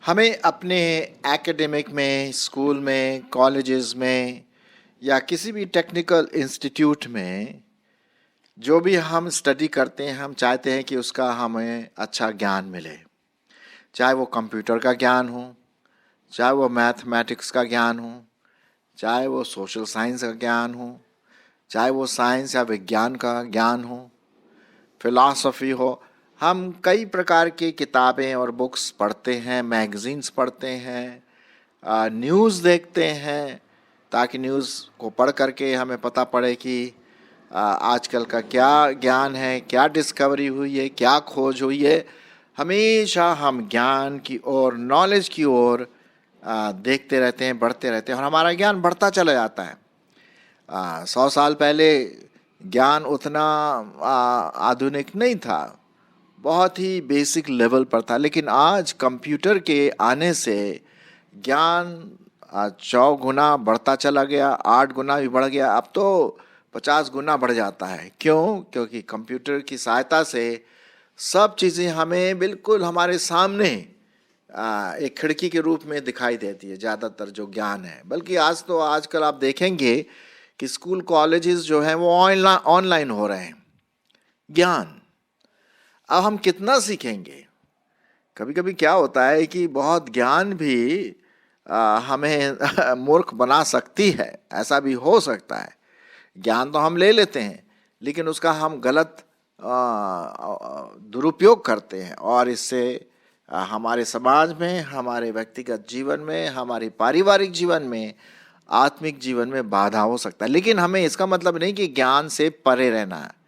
हमें अपने एकेडमिक में, स्कूल में, कॉलेजेस में या किसी भी टेक्निकल इंस्टीट्यूट में जो भी हम स्टडी करते हैं, हम चाहते हैं कि उसका हमें अच्छा ज्ञान मिले। चाहे वो कंप्यूटर का ज्ञान हो, चाहे वो मैथमेटिक्स का ज्ञान हो, चाहे वो सोशल साइंस का ज्ञान हो, चाहे वो साइंस या विज्ञान का ज्ञान हो, फिलॉसफी हो। हम कई प्रकार की किताबें और बुक्स पढ़ते हैं, मैगजीन्स पढ़ते हैं, न्यूज़ देखते हैं, ताकि न्यूज़ को पढ़ करके हमें पता पड़े कि आजकल का क्या ज्ञान है, क्या डिस्कवरी हुई है, क्या खोज हुई है। हमेशा हम ज्ञान की ओर, नॉलेज की ओर देखते रहते हैं, बढ़ते रहते हैं और हमारा ज्ञान बढ़ता चला जाता है। 100 साल पहले ज्ञान उतना आधुनिक नहीं था, बहुत ही बेसिक लेवल पर था। लेकिन आज कंप्यूटर के आने से ज्ञान 100 गुना बढ़ता चला गया, 8 गुना भी बढ़ गया, अब तो 50 गुना बढ़ जाता है। क्यों? क्योंकि कंप्यूटर की सहायता से सब चीज़ें हमें बिल्कुल हमारे सामने एक खिड़की के रूप में दिखाई देती है, ज़्यादातर जो ज्ञान है। बल्कि आजकल आप देखेंगे कि स्कूल कॉलेजेस जो हैं वो ऑनलाइन हो रहे हैं। ज्ञान अब हम कितना सीखेंगे? कभी कभी क्या होता है कि बहुत ज्ञान भी हमें मूर्ख बना सकती है, ऐसा भी हो सकता है। ज्ञान तो हम ले लेते हैं, लेकिन उसका हम गलत दुरुपयोग करते हैं और इससे हमारे समाज में, हमारे व्यक्तिगत जीवन में, हमारे पारिवारिक जीवन में, आत्मिक जीवन में बाधा हो सकता है। लेकिन हमें इसका मतलब नहीं कि ज्ञान से परे रहना है।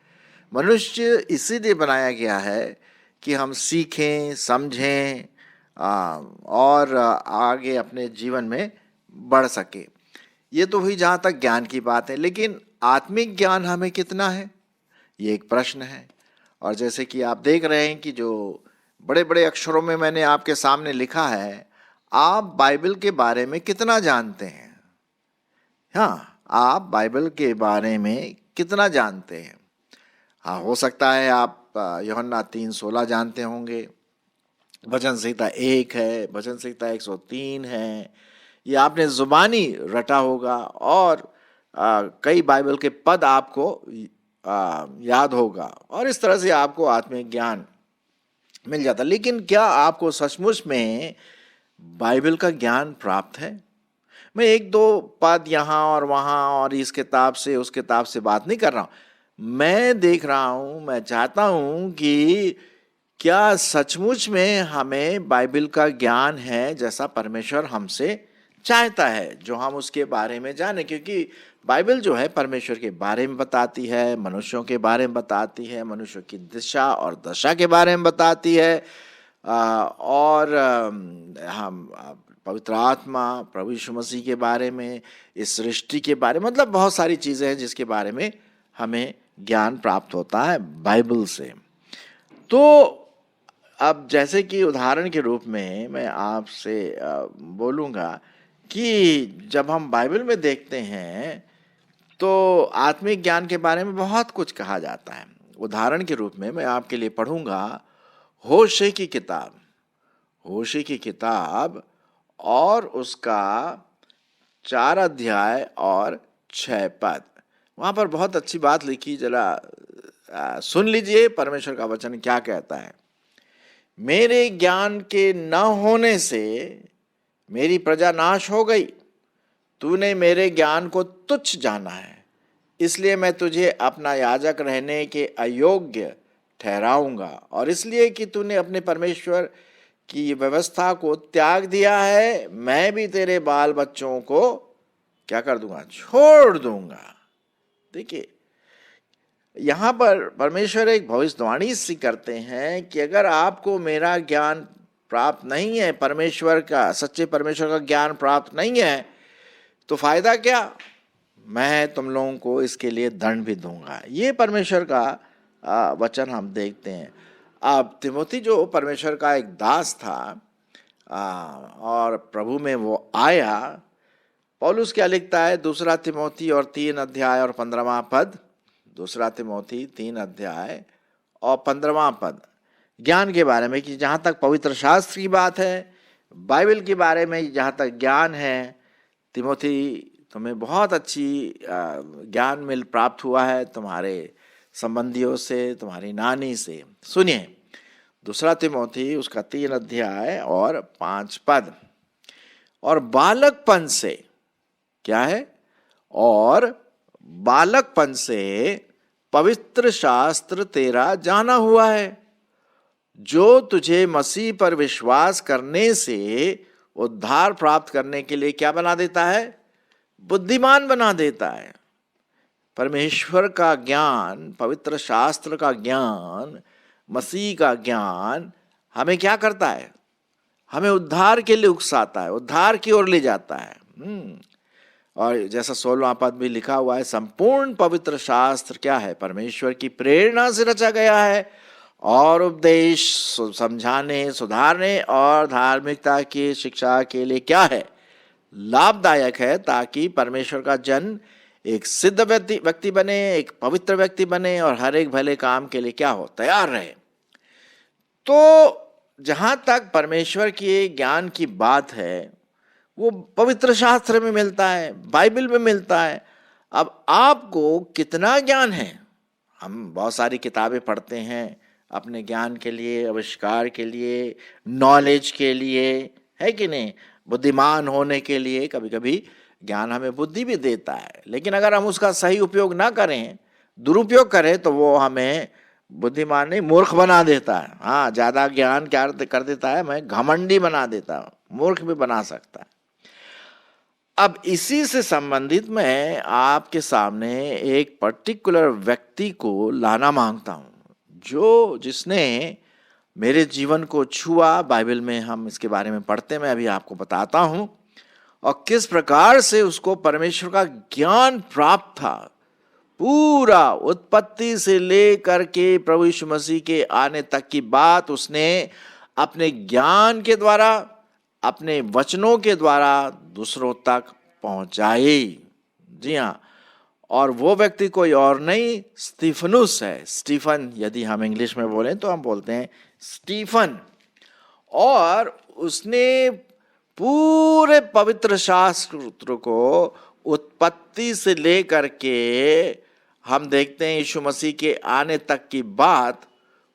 मनुष्य इसीलिए बनाया गया है कि हम सीखें, समझें और आगे अपने जीवन में बढ़ सके। ये तो हुई जहाँ तक ज्ञान की बात है, लेकिन आत्मिक ज्ञान हमें कितना है, ये एक प्रश्न है। और जैसे कि आप देख रहे हैं कि जो बड़े बड़े अक्षरों में मैंने आपके सामने लिखा है, आप बाइबल के बारे में कितना जानते हैं? हाँ, आप बाइबल के बारे में कितना जानते हैं? हाँ, हो सकता है आप यूहन्ना 3:16 जानते होंगे, भजन संहिता 1 है, भजन संहिता 103 है, ये आपने जुबानी रटा होगा और कई बाइबल के पद आपको याद होगा और इस तरह से आपको आत्मिक ज्ञान मिल जाता। लेकिन क्या आपको सचमुच में बाइबल का ज्ञान प्राप्त है? मैं एक दो पद यहाँ और वहाँ और इस किताब से उस किताब से बात नहीं कर रहा हूँ। मैं देख रहा हूँ, मैं चाहता हूँ कि क्या सचमुच में हमें बाइबल का ज्ञान है जैसा परमेश्वर हमसे चाहता है, जो हम उसके बारे में जाने। क्योंकि बाइबल जो है परमेश्वर के बारे में बताती है, मनुष्यों के बारे में बताती है, मनुष्यों की दिशा और दशा के बारे में बताती है। और हम पवित्र आत्मा, प्रभु यीशु मसीह के बारे में, इस सृष्टि के बारे में, मतलब बहुत सारी चीज़ें हैं जिसके बारे में हमें ज्ञान प्राप्त होता है बाइबल से। तो अब जैसे कि उदाहरण के रूप में मैं आपसे बोलूँगा कि जब हम बाइबल में देखते हैं तो आत्मिक ज्ञान के बारे में बहुत कुछ कहा जाता है। उदाहरण के रूप में मैं आपके लिए पढ़ूंगा होशे की किताब, होशे की किताब और उसका 4 अध्याय और 6 पद। वहाँ पर बहुत अच्छी बात लिखी, जरा सुन लीजिए परमेश्वर का वचन क्या कहता है। मेरे ज्ञान के न होने से मेरी प्रजा नाश हो गई। तूने मेरे ज्ञान को तुच्छ जाना है, इसलिए मैं तुझे अपना याजक रहने के अयोग्य ठहराऊंगा। और इसलिए कि तूने अपने परमेश्वर की व्यवस्था को त्याग दिया है, मैं भी तेरे बाल बच्चों को क्या कर दूंगा? छोड़ दूंगा। देखिए, यहाँ पर परमेश्वर एक भविष्यवाणी सी करते हैं कि अगर आपको मेरा ज्ञान प्राप्त नहीं है, परमेश्वर का, सच्चे परमेश्वर का ज्ञान प्राप्त नहीं है, तो फायदा क्या? मैं तुम लोगों को इसके लिए दंड भी दूंगा। ये परमेश्वर का वचन हम देखते हैं। अब तिमोथी जो परमेश्वर का एक दास था और प्रभु में वो आया, पौलुस क्या लिखता है? 2 तिमोथी और 3 अध्याय और 15वां पद। 2 तिमोथी 3 अध्याय और 15वां पद ज्ञान के बारे में, कि जहाँ तक पवित्र शास्त्र की बात है बाइबल के बारे में जहाँ तक ज्ञान है, तिमोथी, तुम्हें बहुत अच्छी ज्ञान मिल प्राप्त हुआ है तुम्हारे संबंधियों से, तुम्हारी नानी से। सुनिए, 2 तिमोथी उसका 3 अध्याय और 5 पद। और बालकपन से, क्या है? और बालकपन से पवित्र शास्त्र तेरा जाना हुआ है, जो तुझे मसीह पर विश्वास करने से उद्धार प्राप्त करने के लिए क्या बना देता है? बुद्धिमान बना देता है। परमेश्वर का ज्ञान, पवित्र शास्त्र का ज्ञान, मसीह का ज्ञान हमें क्या करता है? हमें उद्धार के लिए उकसाता है, उद्धार की ओर ले जाता है। और जैसा 16वां पद भी लिखा हुआ है, संपूर्ण पवित्र शास्त्र क्या है? परमेश्वर की प्रेरणा से रचा गया है और उपदेश, समझाने, सुधारने और धार्मिकता की शिक्षा के लिए क्या है? लाभदायक है, ताकि परमेश्वर का जन एक सिद्ध व्यक्ति बने, एक पवित्र व्यक्ति बने और हर एक भले काम के लिए क्या हो? तैयार रहे। तो जहां तक परमेश्वर के ज्ञान की बात है, वो पवित्र शास्त्र में मिलता है, बाइबल में मिलता है। अब आपको कितना ज्ञान है? हम बहुत सारी किताबें पढ़ते हैं अपने ज्ञान के लिए, आविष्कार के लिए, नॉलेज के लिए, है कि नहीं? बुद्धिमान होने के लिए। कभी कभी ज्ञान हमें बुद्धि भी देता है, लेकिन अगर हम उसका सही उपयोग ना करें, दुरुपयोग करें, तो वो हमें बुद्धिमान नहीं, मूर्ख बना देता है। हाँ, ज्यादा ज्ञान क्या कर देता है? मैं घमंडी बना देता हूँ, मूर्ख भी बना सकता है। अब इसी से संबंधित मैं आपके सामने एक पर्टिकुलर व्यक्ति को लाना मांगता हूं, जिसने मेरे जीवन को छुआ। बाइबल में हम इसके बारे में पढ़ते हैं, मैं अभी आपको बताता हूं, और किस प्रकार से उसको परमेश्वर का ज्ञान प्राप्त था। पूरा उत्पत्ति से लेकर के प्रभु यीशु मसीह के आने तक की बात उसने अपने ज्ञान के द्वारा, अपने वचनों के द्वारा दूसरों तक पहुंचाई। जी हाँ, और वो व्यक्ति कोई और नहीं, स्टीफनुस है। स्टीफन यदि हम इंग्लिश में बोलें तो हम बोलते हैं स्टीफन। और उसने पूरे पवित्र शास्त्र को उत्पत्ति से लेकर के हम देखते हैं यीशु मसीह के आने तक की बात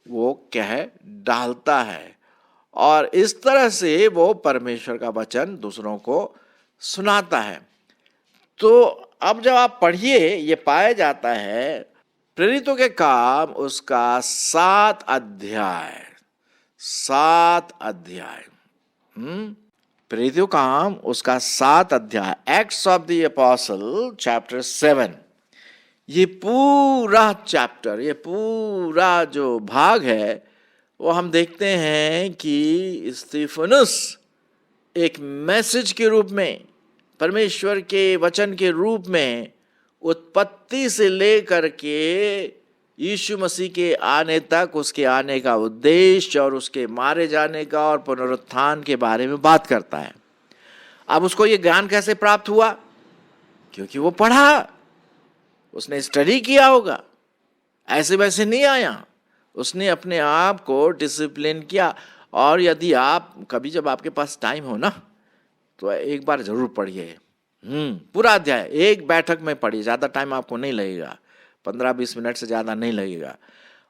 वो कह डालता है, और इस तरह से वो परमेश्वर का वचन दूसरों को सुनाता है। तो अब जब आप पढ़िए, ये पाया जाता है प्रेरितों के काम उसका 7 अध्याय, 7 अध्याय, प्रेरितों काम उसका 7 अध्याय, acts of the apostle chapter 7। ये पूरा चैप्टर, ये पूरा जो भाग है, वो हम देखते हैं कि स्टीफनुस एक मैसेज के रूप में, परमेश्वर के वचन के रूप में, उत्पत्ति से लेकर के यीशु मसीह के आने तक, उसके आने का उद्देश्य और उसके मारे जाने का और पुनरुत्थान के बारे में बात करता है। अब उसको ये ज्ञान कैसे प्राप्त हुआ? क्योंकि वो पढ़ा, उसने स्टडी किया होगा, ऐसे वैसे नहीं आया। उसने अपने आप को डिसिप्लिन किया। और यदि आप कभी, जब आपके पास टाइम हो ना, तो एक बार जरूर पढ़िए पूरा अध्याय, एक बैठक में पढ़िए, ज़्यादा टाइम आपको नहीं लगेगा, 15-20 मिनट से ज़्यादा नहीं लगेगा।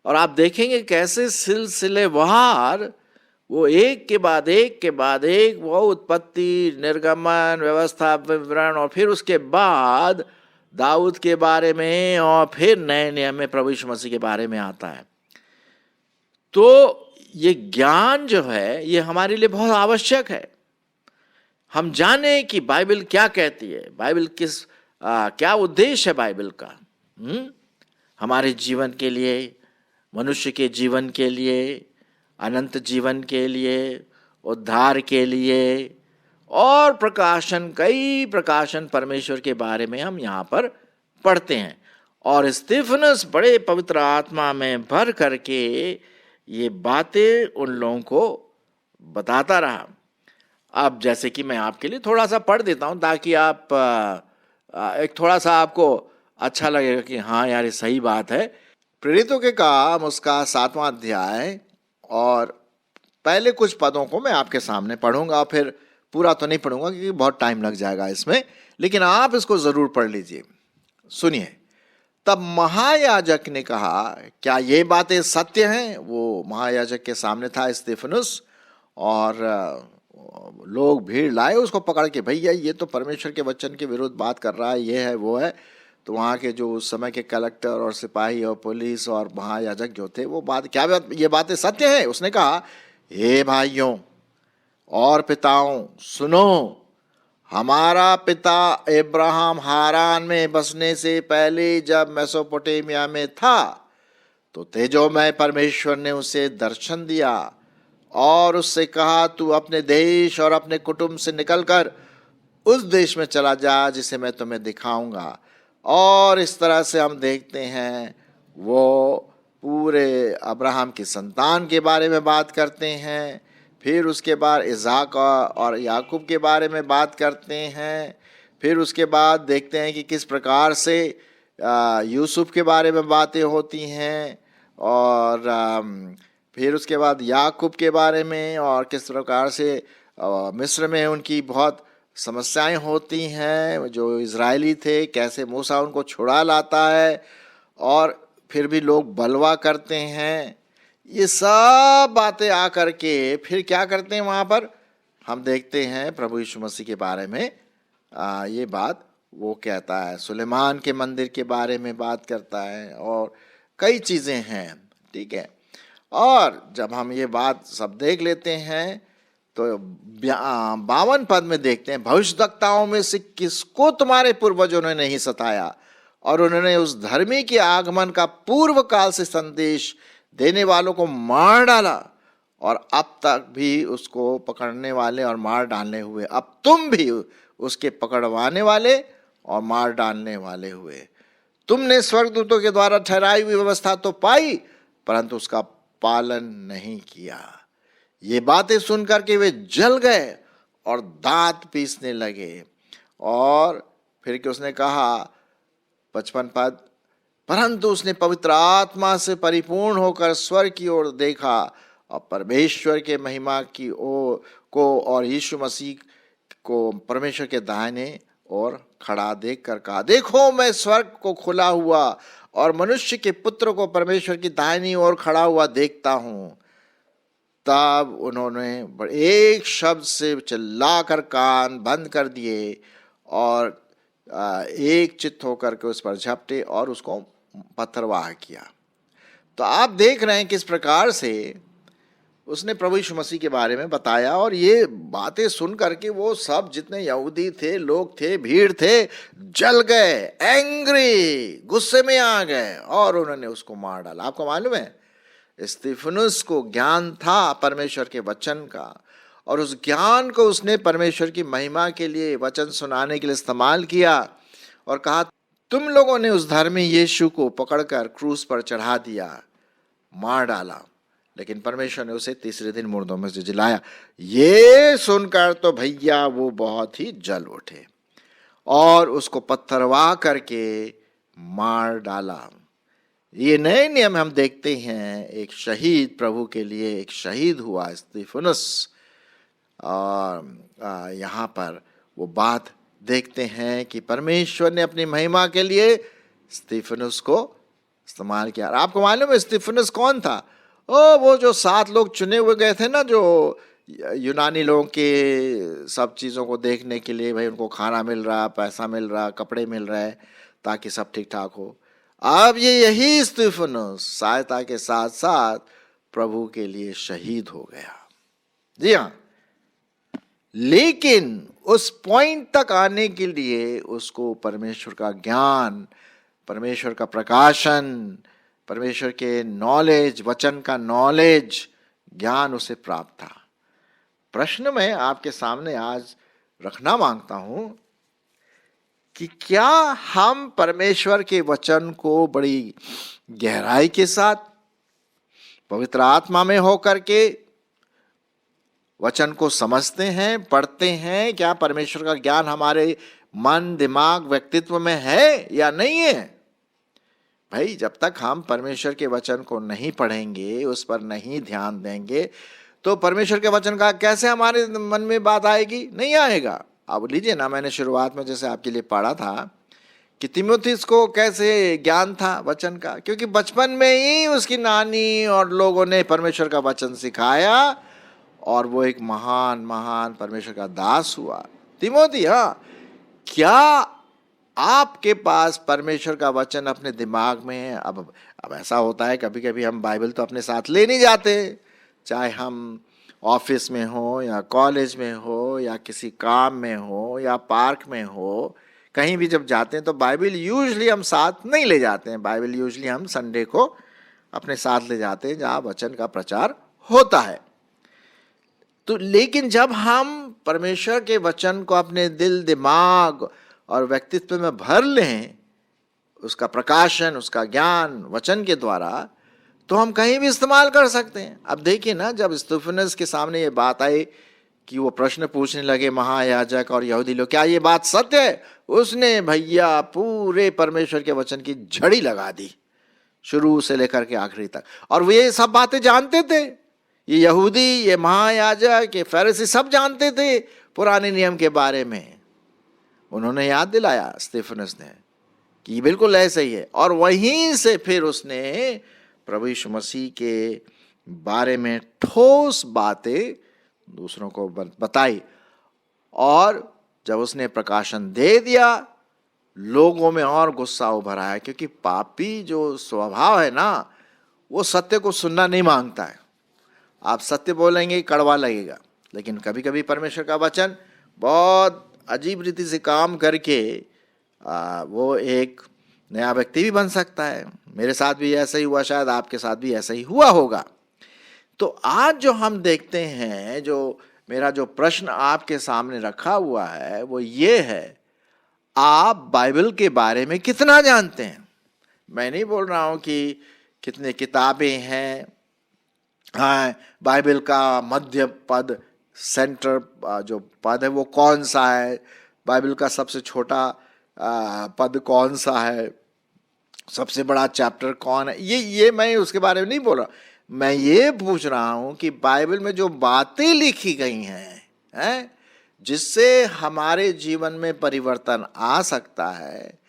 और आप देखेंगे कैसे सिलसिलेवार वो एक के बाद एक वो उत्पत्ति, निर्गमन, व्यवस्था, विवरण, और फिर उसके बाद दाऊद के बारे में, और फिर नए नियम में प्रभु यीशु मसीह के बारे में आता है। तो ये ज्ञान जो है, ये हमारे लिए बहुत आवश्यक है। हम जाने कि बाइबल क्या कहती है, बाइबल क्या उद्देश्य है बाइबल का, हमारे जीवन के लिए, मनुष्य के जीवन के लिए, अनंत जीवन के लिए, उद्धार के लिए, और कई प्रकाशन परमेश्वर के बारे में हम यहाँ पर पढ़ते हैं। और स्टीफनस बड़े पवित्र आत्मा में भर करके ये बातें उन लोगों को बताता रहा। अब जैसे कि मैं आपके लिए थोड़ा सा पढ़ देता हूँ, ताकि आप एक थोड़ा सा आपको अच्छा लगेगा कि हाँ यार, ये सही बात है। प्रेरितों के काम उसका 7वां अध्याय और पहले कुछ पदों को मैं आपके सामने पढ़ूंगा, फिर पूरा तो नहीं पढ़ूंगा क्योंकि बहुत टाइम लग जाएगा इसमें, लेकिन आप इसको जरूर पढ़ लीजिए। सुनिए। तब महायाजक ने कहा, क्या ये बातें सत्य हैं? वो महायाजक के सामने था स्तिफनुस, और लोग भीड़ लाए उसको पकड़ के, भैया ये तो परमेश्वर के वचन के विरुद्ध बात कर रहा है, ये है वो है। तो वहाँ के जो उस समय के कलेक्टर और सिपाही और पुलिस और महायाजक जो थे, वो बात क्या बात, ये बातें सत्य है? उसने कहा, हे भाइयों और पिताओं सुनो, हमारा पिता अब्राहम हारान में बसने से पहले जब मेसोपोटामिया में था, तो तेजोमय परमेश्वर ने उसे दर्शन दिया और उससे कहा, तू अपने देश और अपने कुटुंब से निकलकर उस देश में चला जा जिसे मैं तुम्हें दिखाऊंगा। और इस तरह से हम देखते हैं वो पूरे अब्राहम की संतान के बारे में बात करते हैं, फिर उसके बाद इसाक और याकूब के बारे में बात करते हैं, फिर उसके बाद देखते हैं कि किस प्रकार से यूसुफ के बारे में बातें होती हैं, और फिर उसके बाद याकूब के बारे में, और किस प्रकार से मिस्र में उनकी बहुत समस्याएं होती हैं, जो इजरायली थे कैसे मूसा उनको छुड़ा लाता है, और फिर भी लोग बलवा करते हैं। ये सब बातें आकर के फिर क्या करते हैं वहाँ पर, हम देखते हैं प्रभु यीशु मसीह के बारे में ये बात वो कहता है, सुलेमान के मंदिर के बारे में बात करता है, और कई चीज़ें हैं, ठीक है। और जब हम ये बात सब देख लेते हैं तो 52 पद में देखते हैं, भविष्यद्वक्ताओं में से किसको तुम्हारे पूर्वजों ने नहीं सताया, और उन्होंने उस धर्मी के आगमन का पूर्व काल से संदेश देने वालों को मार डाला, और अब तक भी उसको पकड़ने वाले और मार डालने हुए, अब तुम भी उसके पकड़वाने वाले और मार डालने वाले हुए। तुमने स्वर्गदूतों के द्वारा ठहराई हुई व्यवस्था तो पाई, परंतु उसका पालन नहीं किया। ये बातें सुनकर के वे जल गए और दांत पीसने लगे। और फिर कि उसने कहा 55 पद, परंतु उसने पवित्र आत्मा से परिपूर्ण होकर स्वर्ग की ओर देखा और परमेश्वर के महिमा की ओर को और यीशु मसीह को परमेश्वर के दाहिने ओर खड़ा देखकर कहा, देखो मैं स्वर्ग को खुला हुआ और मनुष्य के पुत्र को परमेश्वर की दाहिनी ओर खड़ा हुआ देखता हूँ। तब उन्होंने एक शब्द से चिल्लाकर कान बंद कर दिए और एक चित्त होकर के उस पर झपटे और उसको पत्थरवाह किया। तो आप देख रहे हैं किस प्रकार से उसने प्रभु यीशु मसीह के बारे में बताया, और ये बातें सुन करके वो सब जितने यहूदी थे, लोग थे, भीड़ थे, जल गए, एंग्री, गुस्से में आ गए और उन्होंने उसको मार डाला। आपको मालूम है स्तिफनुस को ज्ञान था परमेश्वर के वचन का, और उस ज्ञान को उसने परमेश्वर की महिमा के लिए, वचन सुनाने के लिए इस्तेमाल किया, और कहा तुम लोगों ने उस धर्मी यीशु को पकड़कर क्रूस पर चढ़ा दिया, मार डाला, लेकिन परमेश्वर ने उसे तीसरे दिन मुर्दों में से जिलाया। ये सुनकर तो भैया वो बहुत ही जल उठे और उसको पत्थरवाह करके मार डाला। ये नए नियम हम देखते हैं, एक शहीद प्रभु के लिए एक शहीद हुआ स्तिफनुस, और यहाँ पर वो बात देखते हैं कि परमेश्वर ने अपनी महिमा के लिए स्तिफनुस को इस्तेमाल किया। आपको मालूम है स्तिफनुस कौन था? वो जो 7 लोग चुने हुए गए थे ना, जो यूनानी लोगों के सब चीज़ों को देखने के लिए, भाई उनको खाना मिल रहा, पैसा मिल रहा, कपड़े मिल रहे ताकि सब ठीक ठाक हो। अब यही स्तिफनुस सहायता के साथ साथ प्रभु के लिए शहीद हो गया। जी हाँ, लेकिन उस पॉइंट तक आने के लिए उसको परमेश्वर का ज्ञान, परमेश्वर का प्रकाशन, परमेश्वर के नॉलेज, वचन का नॉलेज, ज्ञान उसे प्राप्त था। प्रश्न मैं आपके सामने आज रखना मांगता हूं कि क्या हम परमेश्वर के वचन को बड़ी गहराई के साथ पवित्र आत्मा में होकर के वचन को समझते हैं, पढ़ते हैं? क्या परमेश्वर का ज्ञान हमारे मन, दिमाग, व्यक्तित्व में है या नहीं है? भाई जब तक हम परमेश्वर के वचन को नहीं पढ़ेंगे, उस पर नहीं ध्यान देंगे, तो परमेश्वर के वचन का कैसे हमारे मन में बात आएगी? नहीं आएगा। अब लीजिए ना, मैंने शुरुआत में जैसे आपके लिए पढ़ा था कि तीमुथियुस को कैसे ज्ञान था वचन का, क्योंकि बचपन में ही उसकी नानी और लोगों ने परमेश्वर का वचन सिखाया और वो एक महान महान परमेश्वर का दास हुआ। तीमुथि, हाँ, क्या आपके पास परमेश्वर का वचन अपने दिमाग में है? अब ऐसा होता है कभी कभी हम बाइबल तो अपने साथ ले नहीं जाते, चाहे हम ऑफिस में हो या कॉलेज में हो या किसी काम में हो या पार्क में हो, कहीं भी जब जाते हैं तो बाइबल यूजली हम साथ नहीं ले जाते हैं। बाइबल यूजली हम संडे को अपने साथ ले जाते हैं जहाँ वचन का प्रचार होता है। तो लेकिन जब हम परमेश्वर के वचन को अपने दिल, दिमाग और व्यक्तित्व में भर लें, उसका प्रकाशन, उसका ज्ञान वचन के द्वारा, तो हम कहीं भी इस्तेमाल कर सकते हैं। अब देखिए ना, जब स्तिफनुस के सामने ये बात आई कि वो प्रश्न पूछने लगे महायाजक और यहूदी लोग, क्या ये बात सत्य है? उसने भैया पूरे परमेश्वर के वचन की झड़ी लगा दी, शुरू से लेकर के आखिरी तक। और वो ये सब बातें जानते थे, ये यहूदी, ये महायाजक, ये फरीसी सब जानते थे पुराने नियम के बारे में। उन्होंने याद दिलाया स्तिफनुस ने कि ये बिल्कुल ऐसा ही है, और वहीं से फिर उसने प्रभु यीशु मसीह के बारे में ठोस बातें दूसरों को बताई। और जब उसने प्रकाशन दे दिया, लोगों में और गुस्सा उभर आया, क्योंकि पापी जो स्वभाव है ना, वो सत्य को सुनना नहीं मांगता है। आप सत्य बोलेंगे कड़वा लगेगा, लेकिन कभी कभी परमेश्वर का वचन बहुत अजीब रीति से काम करके वो एक नया व्यक्ति भी बन सकता है। मेरे साथ भी ऐसा ही हुआ, शायद आपके साथ भी ऐसा ही हुआ होगा। तो आज जो हम देखते हैं, जो मेरा जो प्रश्न आपके सामने रखा हुआ है वो ये है, आप बाइबल के बारे में कितना जानते हैं? मैं नहीं बोल रहा हूं कि कितने किताबें हैं, हाँ, बाइबल का मध्य पद, सेंटर जो पद है वो कौन सा है, बाइबल का सबसे छोटा पद कौन सा है, सबसे बड़ा चैप्टर कौन है, ये मैं उसके बारे में नहीं बोल रहा। मैं ये पूछ रहा हूं कि बाइबल में जो बातें लिखी गई हैं, जिससे हमारे जीवन में परिवर्तन आ सकता है,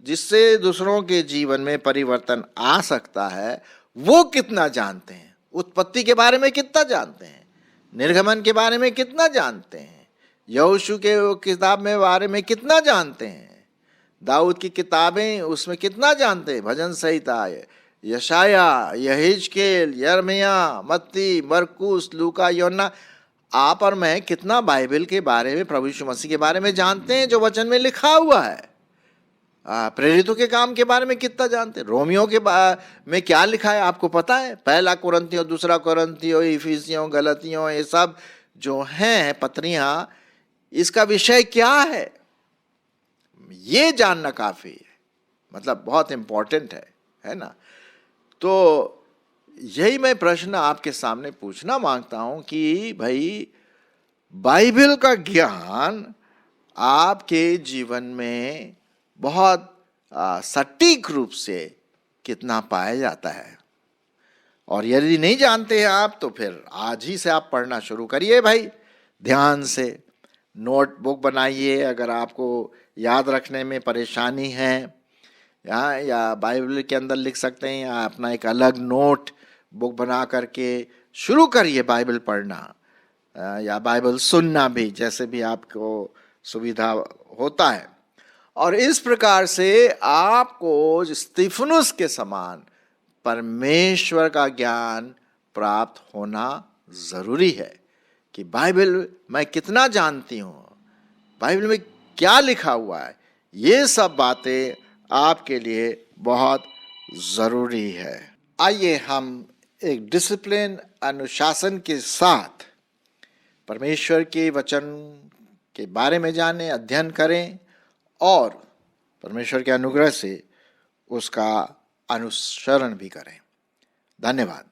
जिससे दूसरों के जीवन में परिवर्तन आ सकता है, वो कितना जानते हैं? उत्पत्ति के बारे में कितना जानते हैं? निर्गमन के बारे में कितना जानते हैं? यहोशू के किताब में बारे में कितना जानते हैं? दाऊद की किताबें, उसमें कितना जानते हैं? भजन संहिता, यशाया, यहेजकेल, यिर्मयाह, मत्ती, मरकुस, लूका, योहन्ना, आप और मैं कितना बाइबल के बारे में, प्रभु यीशु मसीह के बारे में जानते हैं जो वचन में लिखा हुआ है? प्रेरितों के काम के बारे में कितना जानते हैं? रोमियो के में क्या लिखा है आपको पता है? पहला कुरिन्थियों, दूसरा कुरिन्थियों, इफिसियों, गलतियों, ये सब जो हैं पत्रियां, इसका विषय क्या है? ये जानना काफी है, मतलब बहुत इंपॉर्टेंट है ना। तो यही मैं प्रश्न आपके सामने पूछना मांगता हूं कि भाई, बाइबल का ज्ञान आपके जीवन में बहुत सटीक रूप से कितना पाया जाता है? और यदि नहीं जानते हैं आप, तो फिर आज ही से आप पढ़ना शुरू करिए भाई, ध्यान से नोटबुक बनाइए। अगर आपको याद रखने में परेशानी है, या बाइबल के अंदर लिख सकते हैं, या अपना एक अलग नोट बुक बना करके शुरू करिए बाइबल पढ़ना, या बाइबल सुनना भी, जैसे भी आपको सुविधा होता है। और इस प्रकार से आपको स्तिफनुस के समान परमेश्वर का ज्ञान प्राप्त होना जरूरी है कि बाइबल मैं कितना जानती हूँ, बाइबल में क्या लिखा हुआ है। ये सब बातें आपके लिए बहुत जरूरी है। आइए हम एक डिसिप्लिन, अनुशासन के साथ परमेश्वर के वचन के बारे में जानें, अध्ययन करें और परमेश्वर के अनुग्रह से उसका अनुसरण भी करें। धन्यवाद।